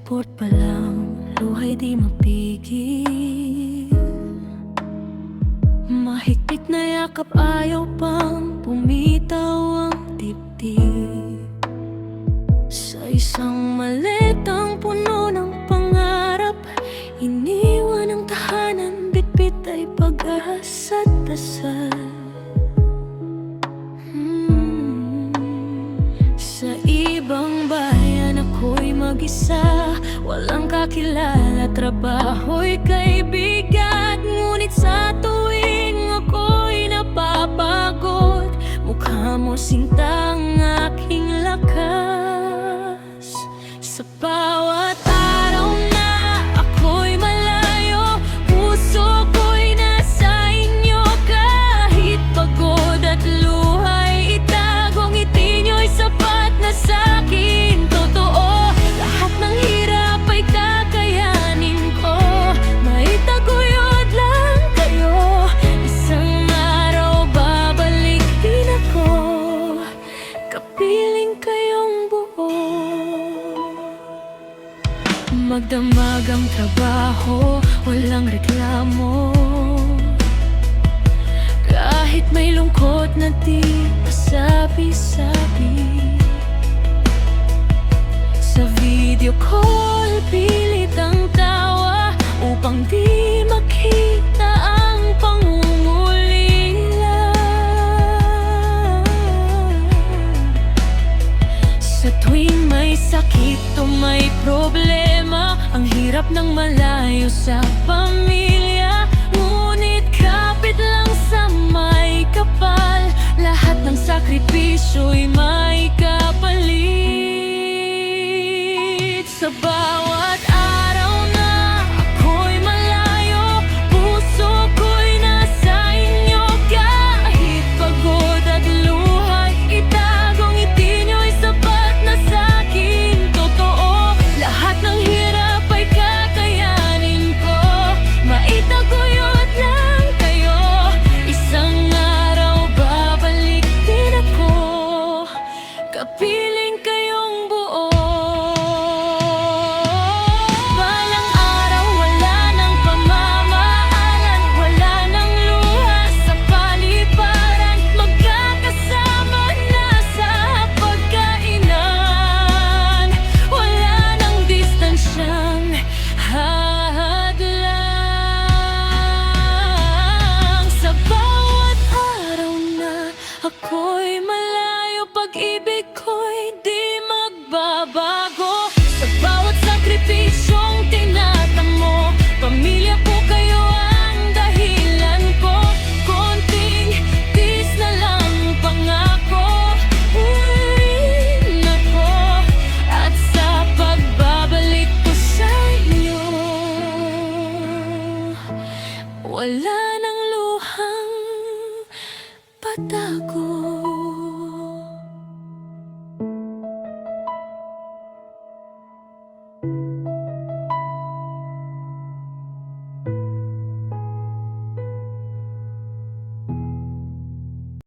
airport pa lang, luhay di mapigil. Mahigpit na yakap, ayaw pang pumitaw ang dibdib. Sa isang maletang puno ng pangarap, iniwan ang tahanan, bitbit ay pag-asa at dasal. Sa ibang bayan ako'y mag-isa, walang kakilala, trabaho'y kaibigan. Ngunit sa tuwing ako'y napapagod, mukha mo sinta ang aking lakas. Sa bawat araw na ako'y malayo, puso ko'y nasa inyo. Kahit pagod at luhay itago, ngiti nyo'y sapat na sa'kin. Totoo, lahat ng hirap ay kakayanin ko. Maitaguyod lang kayo, isang araw babalik din ako. Kapiling kayong buo. Magdamag ang trabaho, walang reklamo. Kahit may lungkot na di pasabi-sabi. Sa video call, pilit ang tawa upang di makita ang pangungulila. Sa tuwing may sakit o may problema, ang hirap ng malayo sa pamilya. Ngunit kapit lang sa may kapal, lahat ng sakripisyo'y may kapalit. Sa bawat araw na ako'y malayo, puso ko'y nasa inyo. Kahit pagod at luhay itago, ngiti nyo'y sapat na sa'kin. Totoo, lahat ng hirap ay kakayanin ko. Maitaguyod lang kayo, isang araw babalik din ako. Kapiling kayong buo. Balang araw wala ng pamamaalan, wala ng luha sa paliparan. Magkakasama na sa pagkainan, wala ng distansyang hadlang. Sa bawat araw na ako'y malayo, pag-ibig ko'y di magbabago. Sa bawat sakripisyong tinatamo, pamilya ko kayo ang dahilan ko. Konting tiis na lang pangako, uuwiin ako. At sa pagbabalik ko sa inyo, wala nang luhang patago.